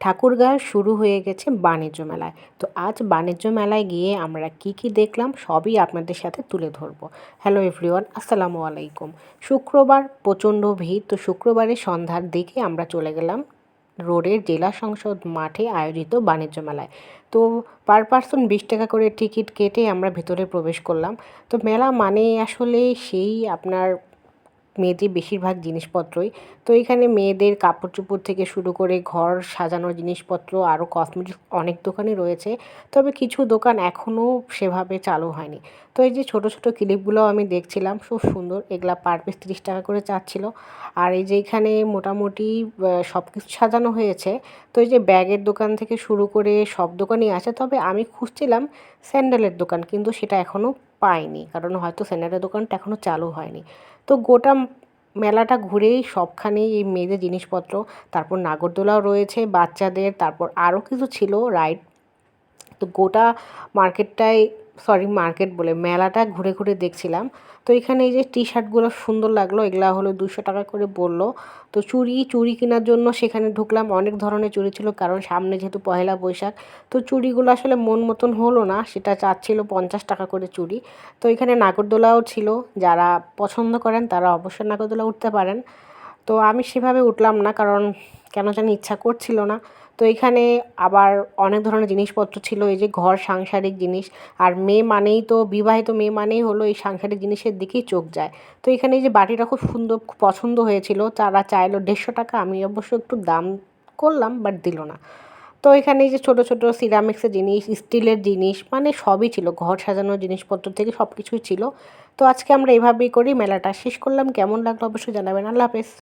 ঠাকুরগাঁও শুরু হয়ে গেছে বাণিজ্য মেলায়। তো আজ বাণিজ্য মেলায় গিয়ে আমরা কি দেখলাম সবই আপনাদের সাথে তুলে ধরবো। হ্যালো এভরিওয়ান, আসসালামু আলাইকুম। শুক্রবার প্রচণ্ড ভিড়, তো শুক্রবারের সন্ধ্যার দিকে আমরা চলে গেলাম রোডের জেলা সংসদ মাঠে আয়োজিত বাণিজ্য মেলায়। তো পার পার্সন 20 টাকা করে টিকিট কেটে আমরা ভেতরে প্রবেশ করলাম। তো মেলা মানে আসলে সেই আপনার মেয়েদের বেশিরভাগ জিনিসপত্রই। তো এখানে মেয়েদের কাপড় চোপড় থেকে শুরু করে ঘর সাজানোর জিনিসপত্র, আরও কসমেটিক্স অনেক দোকানই রয়েছে। তবে কিছু দোকান এখনও সেভাবে চালু হয়নি। তো এই যে ছোট ছোট ক্লিপগুলো আমি দেখছিলাম, খুব সুন্দর, এগুলা পার পিস 30 টাকা করে চাচ্ছিল। আর এই যে এখানে মোটামুটি সব কিছু সাজানো হয়েছে। তো এই যে ব্যাগের দোকান থেকে শুরু করে সব দোকানই আছে, তবে আমি খুঁজছিলাম স্যান্ডেলের দোকান, কিন্তু সেটা এখনও পাইনি, কারণ হয়তো স্যান্ডেলের দোকানটা এখনও চালু হয়নি। তো গোটা মেলাটা ঘুরেই সবখানেই এই মেয়েদের জিনিসপত্র, তারপর নাগরদোলাও রয়েছে বাচ্চাদের, তারপর আরও কিছু ছিল রাইড। তো গোটা মার্কেটটাই, সরি মার্কেট বলে মেলাটা ঘুরে ঘুরে দেখছিলাম। তো এখানে এই যে টি শার্টগুলো সুন্দর লাগলো, এগুলা হলো 200 টাকা করে বললো। তো চুড়ি কেনার জন্য সেখানে ঢুকলাম, অনেক ধরনের চুড়ি ছিল, কারণ সামনে যেহেতু পয়লা বৈশাখ। তো চুড়িগুলো আসলে মন মতন হলো না, সেটা চাচ্ছিল 50 টাকা করে চুড়ি। তো এখানে নাগরদোলাও ছিল, যারা পছন্দ করেন তারা অবশ্যই নাগরদোলা উঠতে পারেন। তো আমি সেভাবে উঠলাম না, কারণ কেন জানি ইচ্ছা করছিল না। তো এখানে আবার অনেক ধরনের জিনিসপত্র ছিল, এই যে ঘর সাংসারিক জিনিস। আর মেয়ে মানেই তো, বিবাহিত মেয়ে মানেই হলো এই সাংসারিক জিনিসের দিকেই চোখ যায়। তো এখানে এই যে বাটিটা খুব সুন্দর, খুব পছন্দ হয়েছিল, তারা চাইলো 150 টাকা, আমি অবশ্য একটু দাম করলাম, বাট দিল না। তো এখানে এই যে ছোটো ছোটো সিরামিক্সের জিনিস, স্টিলের জিনিস, মানে সবই ছিল, ঘর সাজানোর জিনিসপত্র থেকে সব কিছুই ছিল। তো আজকে আমরা এভাবেই করি মেলাটা শেষ করলাম। কেমন লাগলো অবশ্যই জানাবেন। আল্লাহ হাফেজ।